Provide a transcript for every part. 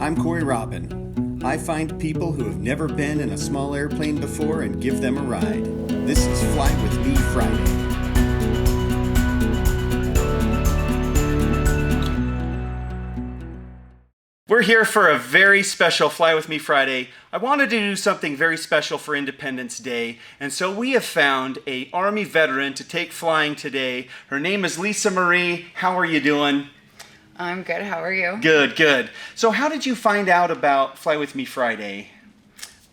I'm Cory Robin. I find people who have never been in a small airplane before and give them a ride. This is Fly With Me Friday. We're here for a very special Fly With Me Friday. I wanted to do something very special for Independence Day, and so we have found an Army veteran to take flying today. Her name is Lisa Marie. How are you doing? I'm good. How are you? Good, good. So how did you find out about Fly With Me Friday?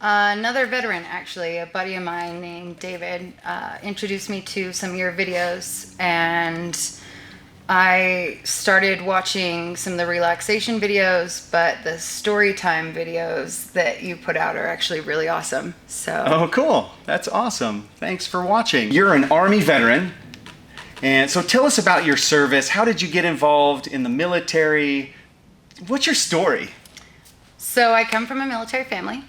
Another veteran, actually, a buddy of mine named David, introduced me to some of your videos, and I started watching some of the relaxation videos, but the story time videos that you put out are actually really awesome. So. Oh, cool. That's awesome. Thanks for watching. You're an Army veteran. And so tell us about your service. How did you get involved in the military? What's your story? So I come from a military family.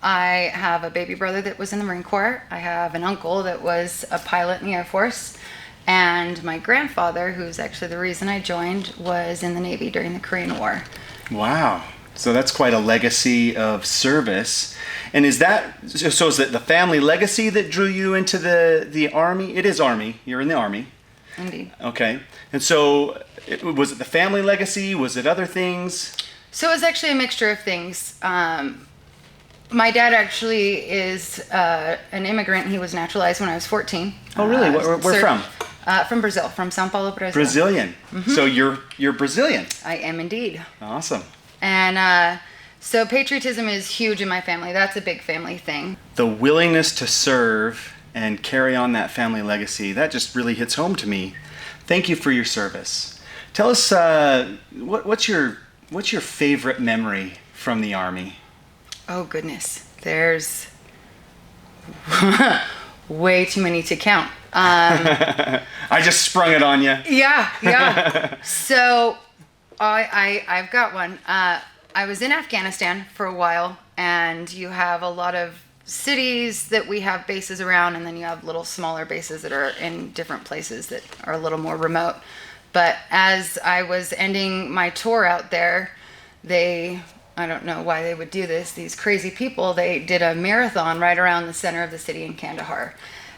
I have a baby brother that was in the Marine Corps. I have an uncle that was a pilot in the Air Force. And my grandfather, who's actually the reason I joined, was in the Navy during the Korean War. Wow. So that's quite a legacy of service. And is it the family legacy that drew you into the Army? It is Army. You're in the Army. Indeed. Okay. And so was it the family legacy? Was it other things? So it was actually a mixture of things. My dad actually is an immigrant. He was naturalized when I was 14. Oh, really? Where from? From Brazil, from São Paulo, Brazil. Brazilian. Mm-hmm. So you're Brazilian. I am indeed. Awesome. And so patriotism is huge in my family. That's a big family thing. The willingness to serve and carry on that family legacy, that just really hits home to me. Thank you for your service. Tell us, what's your favorite memory from the Army? Oh, goodness. There's way too many to count. I just sprung it on you. Yeah. So I've got one. I was in Afghanistan for a while, and you have a lot of cities that we have bases around, and then you have little smaller bases that are in different places that are a little more remote. But as I was ending my tour out there, I don't know why they would do this, these crazy people, they did a marathon right around the center of the city in Kandahar.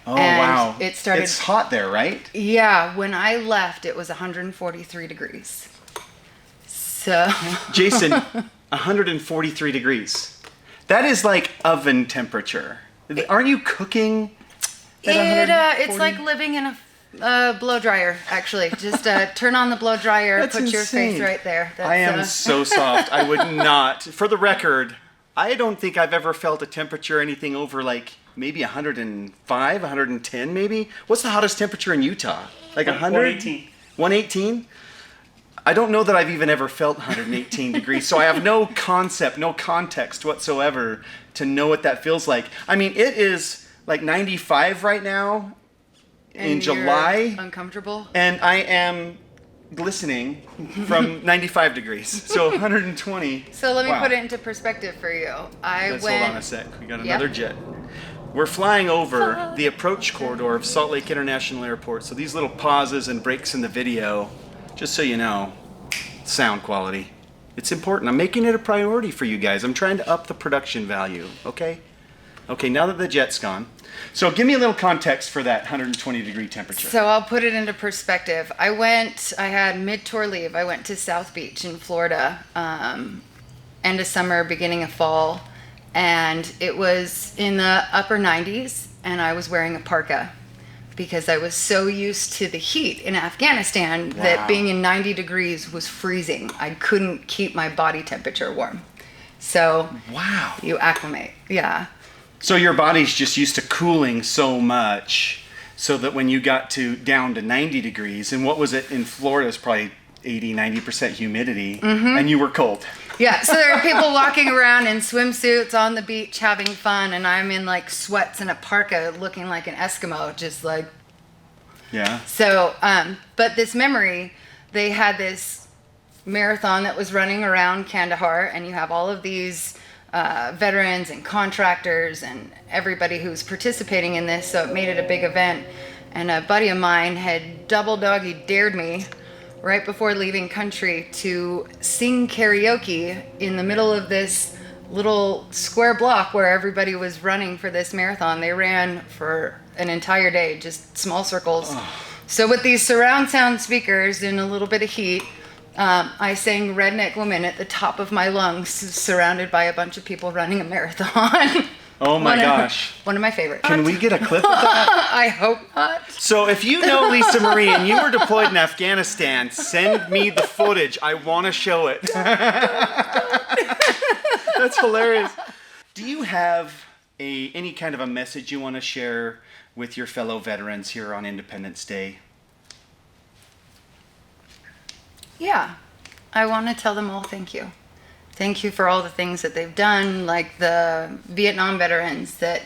Oh, and wow. It's hot there, right? Yeah, when I left, it was 143 degrees. So. Jason, 143 degrees. That is like oven temperature. Aren't you cooking at it's like living in a blow dryer, actually. Just turn on the blow dryer, That's put insane. your face right there. I am so soft. I would not. For the record, I don't think I've ever felt a temperature anything over like maybe 105, 110 maybe. What's the hottest temperature in Utah? Like 100? 118. 118? I don't know that I've even ever felt 118 degrees, so I have no concept, no context whatsoever to know what that feels like. I mean, it is like 95 right now in July. Uncomfortable? And I am glistening from 95 degrees, so 120. So let me Wow. put it into perspective for you. Hold on a sec. We got another jet. We're flying over the approach corridor of Salt Lake International Airport, so these little pauses and breaks in the video, just so you know, sound quality. It's important. I'm making it a priority for you guys. I'm trying to up the production value, okay? Okay, now that the jet's gone. So give me a little context for that 120 degree temperature. So I'll put it into perspective. I had mid-tour leave. I went to South Beach in Florida, end of summer, beginning of fall. And it was in the upper 90s, and I was wearing a parka because I was so used to the heat in Afghanistan that being in 90 degrees was freezing. I couldn't keep my body temperature warm. So you acclimate, yeah. So your body's just used to cooling so much so that when you got down to 90 degrees, and what was it in Florida, it's probably 80, 90% humidity, and you were cold. Yeah, so there are people walking around in swimsuits on the beach having fun, and I'm in like sweats and a parka looking like an Eskimo, just like. Yeah. So, but this memory, they had this marathon that was running around Kandahar, and you have all of these veterans and contractors and everybody who's participating in this, so it made it a big event. And a buddy of mine had double doggy dared me right before leaving country to sing karaoke in the middle of this little square block where everybody was running for this marathon. They ran for an entire day, just small circles. Oh. So with these surround sound speakers and a little bit of heat, I sang Redneck Woman at the top of my lungs, surrounded by a bunch of people running a marathon. Oh my gosh. One of my favorites. Can we get a clip of that? I hope not. So if you know Lisa Marie and you were deployed in Afghanistan, send me the footage. I want to show it. That's hilarious. Do you have any kind of a message you want to share with your fellow veterans here on Independence Day? Yeah. I want to tell them all thank you. Thank you for all the things that they've done, like the Vietnam veterans that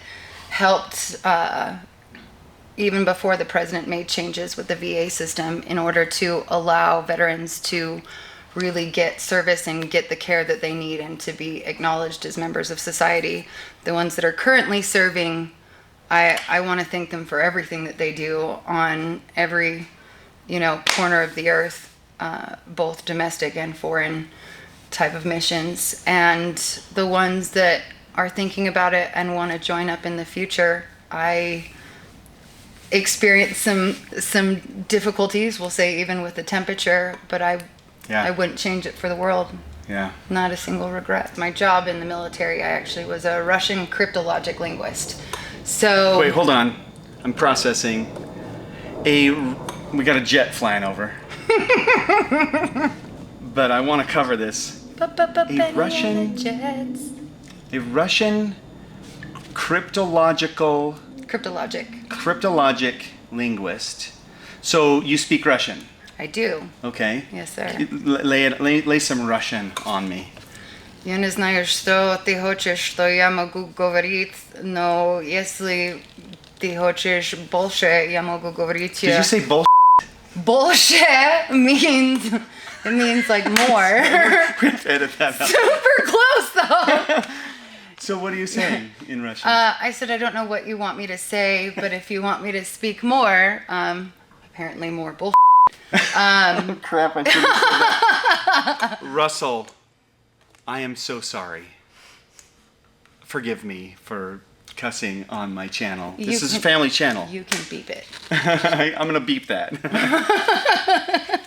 helped even before the president made changes with the VA system in order to allow veterans to really get service and get the care that they need and to be acknowledged as members of society. The ones that are currently serving, I want to thank them for everything that they do on every, corner of the earth, both domestic and foreign type of missions. And the ones that are thinking about it and want to join up in the future, I experienced some difficulties, we'll say, even with the temperature, but I wouldn't change it for the world. Yeah. Not a single regret. My job in the military, I actually was a Russian cryptologic linguist. So wait, hold on. I'm processing. We got a jet flying over. But I want to cover this. A Russian cryptologic linguist. So you speak Russian? I do. Okay. Yes, sir. Lay some Russian on me. Я не знаю, что ты хочешь, что я могу говорить, но если ты хочешь больше, я могу говорить. Did you say bull? Bullshit means like more. We have to edit that out. Super close though. So what are you saying in Russian? I said I don't know what you want me to say, but if you want me to speak more, apparently more bullshit. Crap, I shouldn't have said that. Russell, I am so sorry. Forgive me for cussing on my channel. This is a family channel. You can beep it. I'm going to beep that.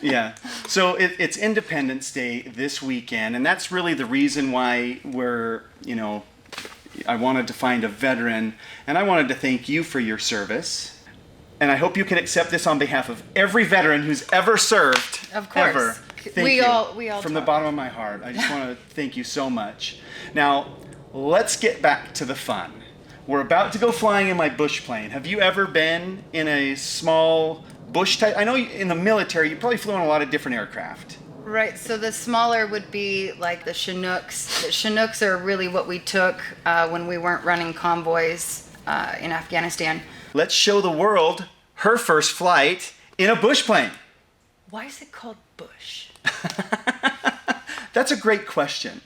Yeah. So it's Independence Day this weekend, and that's really the reason why I wanted to find a veteran, and I wanted to thank you for your service. And I hope you can accept this on behalf of every veteran who's ever served. Of course. Ever. Thank we you. all From the bottom of my heart. I just want to thank you so much. Now, let's get back to the fun. We're about to go flying in my bush plane. Have you ever been in a small bush type? I know in the military, you probably flew in a lot of different aircraft. Right, so the smaller would be like the Chinooks. The Chinooks are really what we took when we weren't running convoys in Afghanistan. Let's show the world her first flight in a bush plane. Why is it called bush? That's a great question.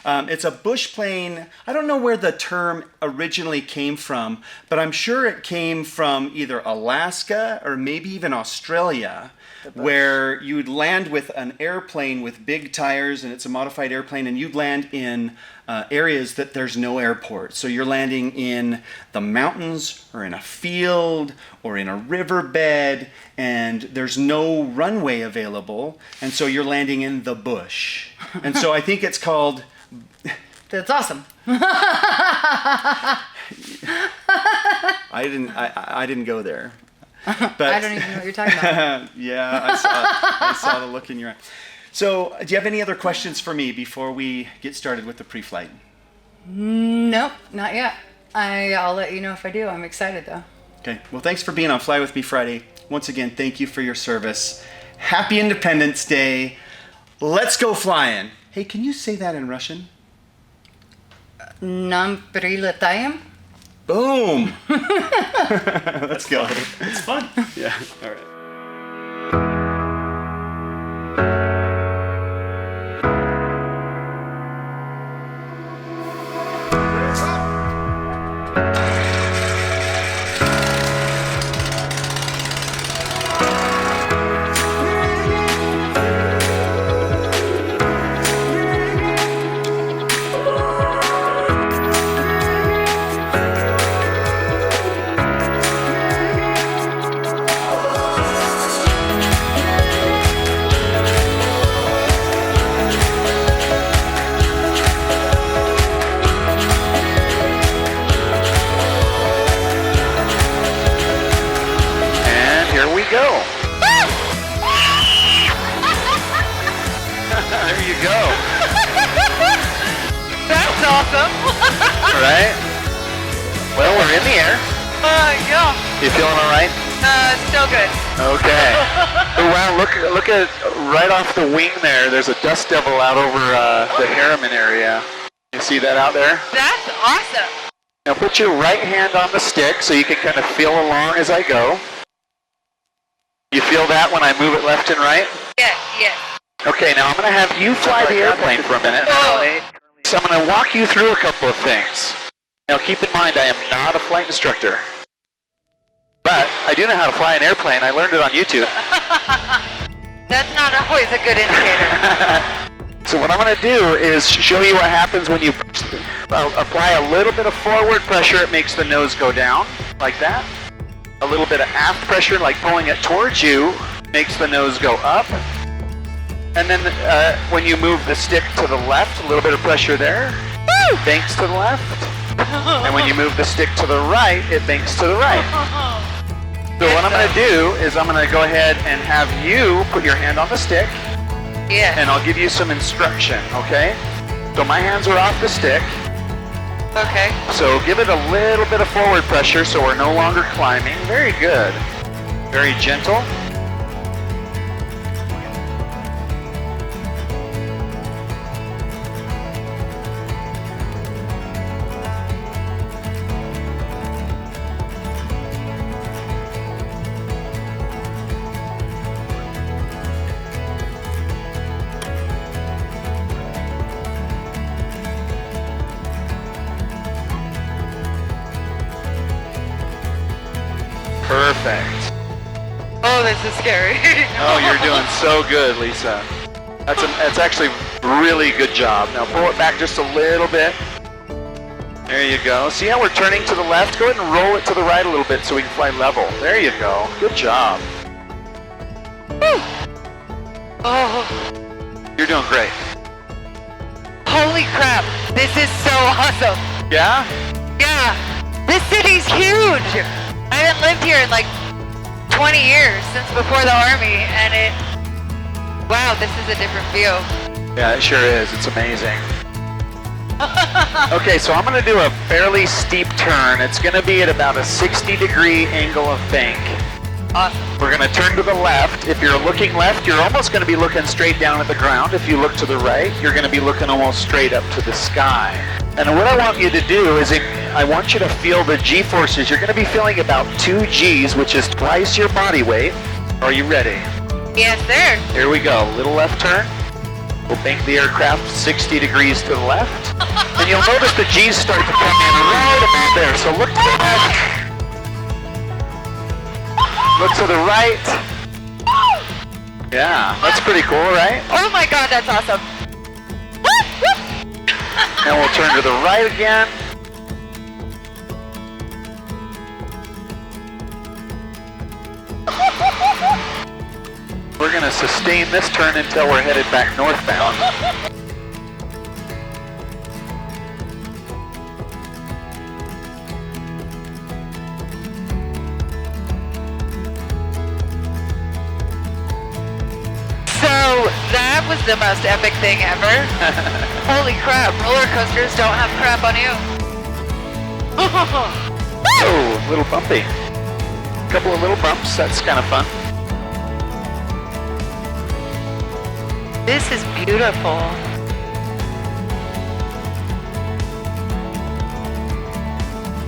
It's a bush plane. I don't know where the term originally came from, but I'm sure it came from either Alaska or maybe even Australia, where you'd land with an airplane with big tires, and it's a modified airplane, and you'd land in areas that there's no airport. So you're landing in the mountains or in a field or in a riverbed, and there's no runway available, and so you're landing in the bush. And so I think it's called... That's awesome. I didn't go there. But I don't even know what you're talking about. Yeah, I saw the look in your eye. So, do you have any other questions for me before we get started with the pre-flight? Nope, not yet. I'll let you know if I do. I'm excited though. Okay. Well, thanks for being on Fly With Me Friday. Once again, thank you for your service. Happy Independence Day. Let's go flying. Hey, can you say that in Russian? Nam прилетаем. Boom! Let's go. It's fun. Yeah, all right. you go. That's awesome. Right? Well, we're in the air. Yeah. You feeling all right? Still good. Okay. Oh, wow, look at right off the wing there. There's a dust devil out over the Harriman area. You see that out there? That's awesome. Now put your right hand on the stick so you can kind of feel along as I go. You feel that when I move it left and right? Yeah. Okay, now I'm going to have you fly the airplane for a minute. So I'm going to walk you through a couple of things. Now keep in mind I am not a flight instructor. But I do know how to fly an airplane. I learned it on YouTube. That's not always a good indicator. So what I'm going to do is show you what happens when you apply a little bit of forward pressure. It makes the nose go down, like that. A little bit of aft pressure, like pulling it towards you, makes the nose go up. And then when you move the stick to the left, a little bit of pressure there, banks to the left. And when you move the stick to the right, it banks to the right. So what I'm going to do is I'm going to go ahead and have you put your hand on the stick. Yeah. And I'll give you some instruction, okay? So my hands are off the stick. Okay. So give it a little bit of forward pressure so we're no longer climbing. Very good. Very gentle. Perfect. Oh, this is scary. Oh, you're doing so good, Lisa. That's actually a really good job. Now pull it back just a little bit. There you go. See how we're turning to the left? Go ahead and roll it to the right a little bit so we can fly level. There you go. Good job. Oh, You're doing great. holy crap. This is so awesome. Yeah? Yeah. This city's huge. I haven't lived here in like 20 years since before the army, and wow, this is a different view. Yeah, it sure is. It's amazing. Okay, so I'm going to do a fairly steep turn. It's going to be at about a 60-degree angle of bank. Awesome. We're going to turn to the left. If you're looking left, you're almost going to be looking straight down at the ground. If you look to the right, you're going to be looking almost straight up to the sky. And what I want you to do is I want you to feel the G-forces. You're going to be feeling about 2 Gs, which is twice your body weight. Are you ready? Yes, sir. Here we go. Little left turn. We'll bank the aircraft 60 degrees to the left. And you'll notice the G's start to come in right about there. So look to the left. Look to the right. Yeah, that's pretty cool, right? Oh my god, that's awesome. Now we'll turn to the right again. We're going to sustain this turn until we're headed back northbound. So, that was the most epic thing ever. Holy crap, roller coasters don't have crap on you. Oh, a little bumpy. A couple of little bumps, that's kind of fun. This is beautiful.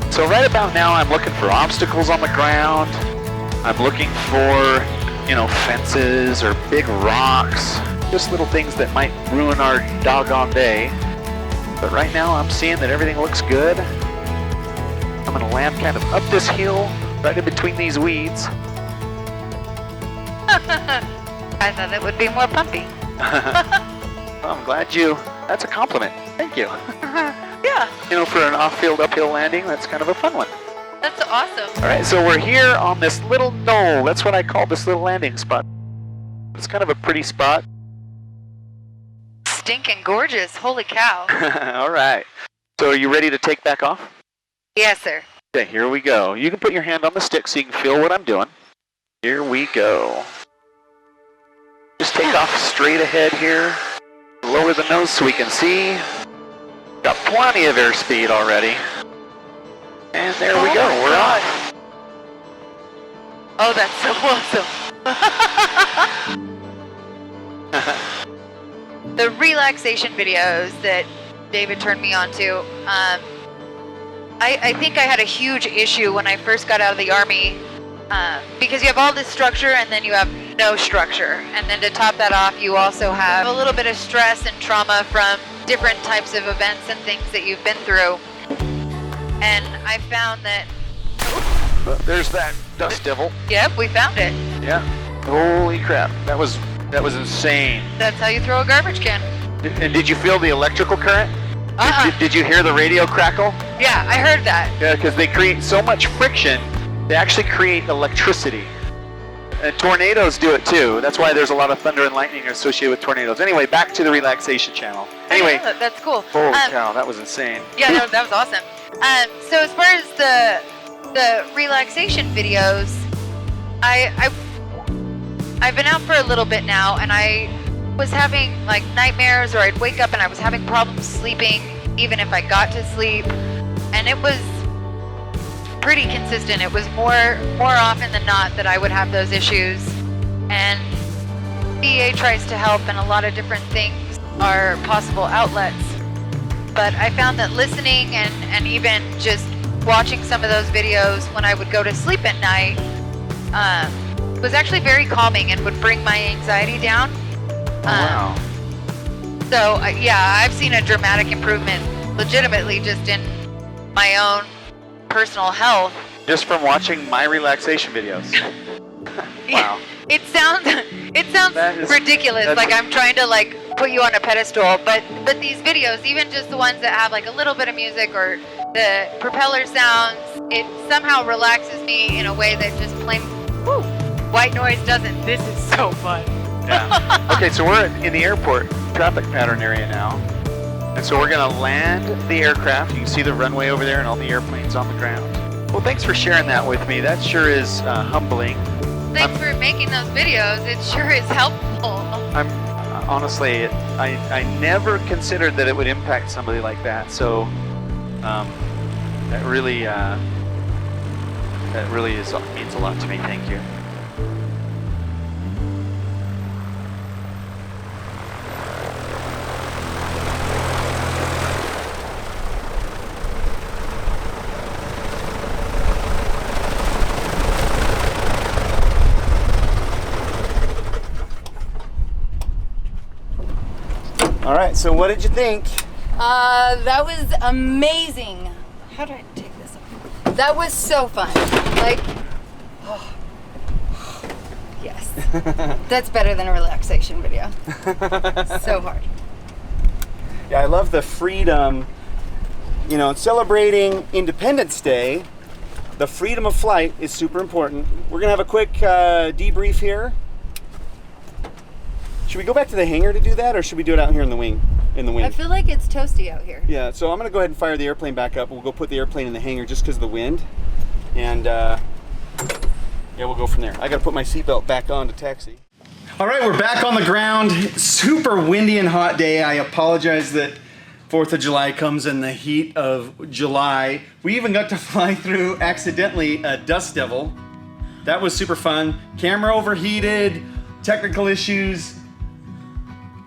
So right about now I'm looking for obstacles on the ground. I'm looking for, fences or big rocks. Just little things that might ruin our doggone day. But right now I'm seeing that everything looks good. I'm going to land kind of up this hill, right in between these weeds. I thought it would be more pumpy. Well, I'm glad that's a compliment. Thank you. Yeah, For an off-field uphill landing, that's kind of a fun one. that's awesome. All right, so we're here on this little knoll. That's what I call this little landing spot. It's kind of a pretty spot. Stinking gorgeous, holy cow. All right. So are you ready to take back off? Yes, sir. Okay, here we go. You can put your hand on the stick so you can feel what I'm doing. Here we go. Just take off straight ahead here. Lower the nose so we can see. Got plenty of airspeed already. And there we go, we're on. Oh, that's so awesome. The relaxation videos that David turned me on to, I think I had a huge issue when I first got out of the Army, because you have all this structure and then you have no structure. And then to top that off, you also have a little bit of stress and trauma from different types of events and things that you've been through. And I found that... There's that dust devil. Yep, we found it. Yeah. Holy crap. That was insane. That's how you throw a garbage can. And did you feel the electrical current? Did you hear the radio crackle? Yeah, I heard that. Yeah, because they create so much friction, they actually create electricity. And tornadoes do it too. That's why there's a lot of thunder and lightning associated with tornadoes. Anyway, back to the relaxation channel. Anyway. Yeah, that's cool. Holy cow, that was insane. Yeah, that was awesome. So as far as the relaxation videos, I've been out for a little bit now, and I was having like nightmares, or I'd wake up and I was having problems sleeping, even if I got to sleep, and it was pretty consistent. It was more often than not that I would have those issues, and BA tries to help, and a lot of different things are possible outlets. But I found that listening and even just watching some of those videos when I would go to sleep at night was actually very calming and would bring my anxiety down. Wow. So yeah, I've seen a dramatic improvement legitimately just in my own personal health. Just from watching my relaxation videos. Wow. It sounds ridiculous, like I'm trying to like put you on a pedestal, but these videos, even just the ones that have like a little bit of music or the propeller sounds, it somehow relaxes me in a way that just plain white noise doesn't. This is so fun. Yeah. Okay, so we're in the airport traffic pattern area now. And so we're gonna land the aircraft. You can see the runway over there and all the airplanes on the ground. Well, thanks for sharing that with me. That sure is humbling. Thanks for making those videos. It sure is helpful. I'm honestly, I never considered that it would impact somebody like that. So that really means a lot to me. Thank you. All right, so what did you think? That was amazing. How do I take this off? That was so fun. Like, yes. That's better than a relaxation video. So hard. Yeah, I love the freedom, celebrating Independence Day. The freedom of flight is super important. We're gonna have a quick debrief here. Should we go back to the hangar to do that, or should we do it out here in the wing? I feel like it's toasty out here. Yeah, so I'm gonna go ahead and fire the airplane back up. We'll go put the airplane in the hangar just because of the wind, and we'll go from there. I gotta put my seatbelt back on to taxi. All right, we're back on the ground. Super windy and hot day. I apologize that 4th of July comes in the heat of July. We even got to fly through accidentally a dust devil. That was super fun. Camera overheated, technical issues.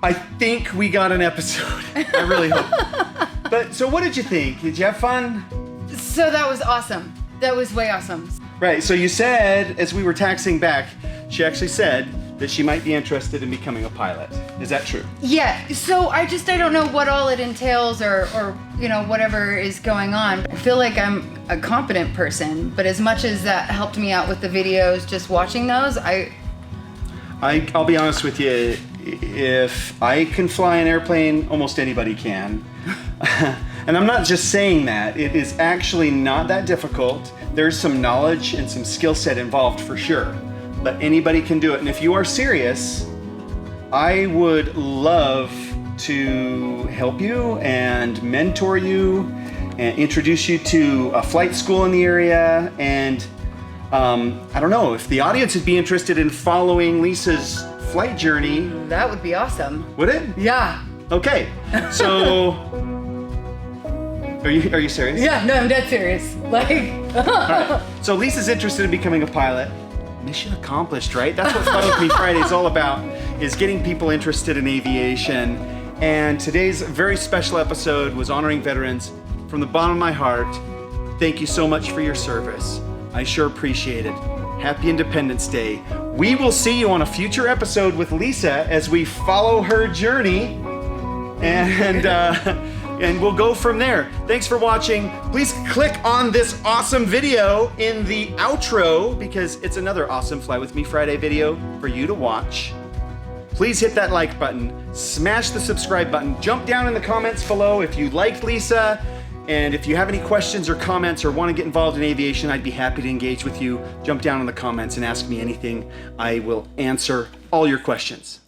I think we got an episode. I really hope. But so what did you think? Did you have fun? So that was awesome. That was way awesome. Right, so you said, as we were taxiing back, she actually said that she might be interested in becoming a pilot. Is that true? Yeah, so I don't know what all it entails or whatever is going on. I feel like I'm a competent person, but as much as that helped me out with the videos, just watching those, I'll be honest with you, if I can fly an airplane, almost anybody can. And I'm not just saying that. It is actually not that difficult. There's some knowledge and some skill set involved for sure. But anybody can do it. And if you are serious, I would love to help you and mentor you and introduce you to a flight school in the area. And I don't know, if the audience would be interested in following Lisa's flight journey. that would be awesome. Would it? Yeah. Okay, so are you serious? Yeah, no, I'm dead serious. Like, All right. So Lisa's interested in becoming a pilot. Mission accomplished, right? That's what Fly With Me Friday is all about, is getting people interested in aviation. And today's very special episode was honoring veterans. From the bottom of my heart, thank you so much for your service. I sure appreciate it. Happy Independence Day. We will see you on a future episode with Lisa as we follow her journey, and we'll go from there. Thanks for watching. Please click on this awesome video in the outro because it's another awesome Fly With Me Friday video for you to watch. Please hit that like button, smash the subscribe button, jump down in the comments below if you liked Lisa. And if you have any questions or comments or want to get involved in aviation, I'd be happy to engage with you. Jump down in the comments and ask me anything. I will answer all your questions.